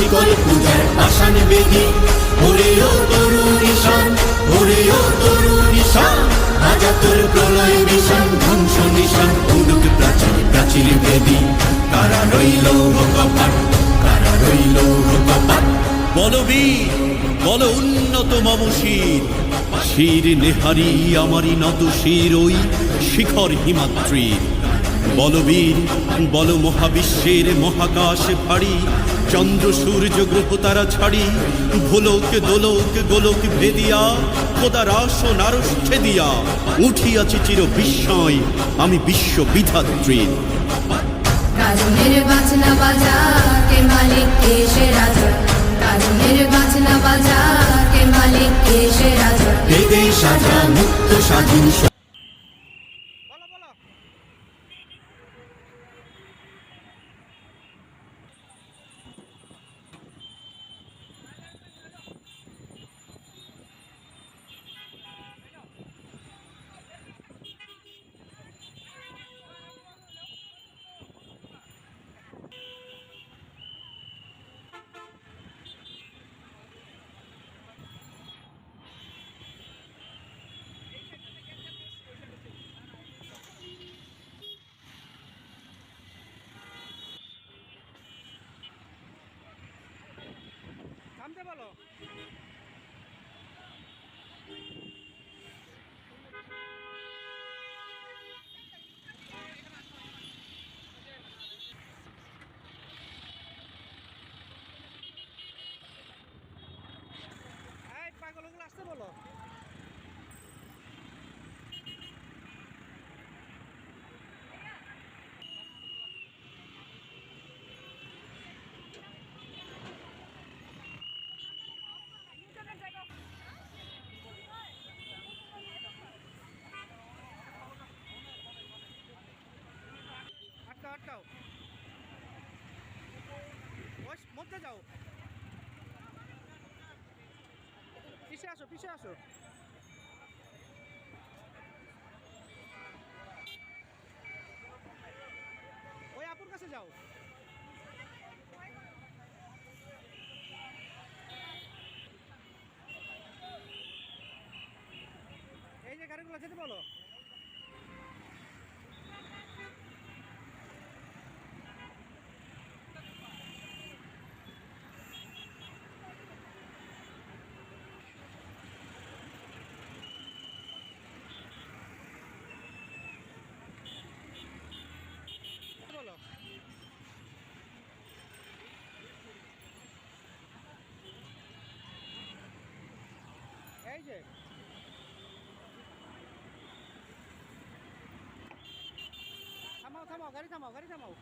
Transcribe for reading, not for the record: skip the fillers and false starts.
শিকল পূজার পাষাণ বেদি। ওরে ও তরুণ ঈশান, ওরে ও তরুণ ঈশান, আজা তোর প্রলয় বিষাণ, ধ্বংস নিশান উড়ুক প্রাচীর প্রাচীর ভেদি। কারা রইল কপাট, কারা রইল কপাট। বলবীর বল উন্নত মম শির, শির নেহারি আমারি নত শির ওই শিখর হিমাদ্রির। বলবীর বল মহাবিশ্বের মহাকাশ ভারী, চন্দ্র সূর্য গ্রহ তারা ছাড়ি, ভোলক দোলক গোলক ভেদিয়া, খোদার আসন আরশ ছেদিয়া, উঠিয়াছি চির বিস্ময় আমি বিশ্ব বিধাত্রীর। কাজনের বাজনা বাজা কে মালিক কে সে রাজা, কাজনের বাজনা বাজা কে মালিক কে সে রাজা। বেদে সাজা মুক্ত স্বাধীন থামতে বলো। এই পাগলগুলো আসতে বলো। আটকাও আটকাও, ওই মধ্যে যাও, পিছিয়ে আসো পিছিয়ে আসো। ওই আপুর কাছে যাও। এই যে গাড়িগুলো যেতে বলো। বলো এই যে থামাও থামাও, গাড়ি থামাও গাড়ি থামাও।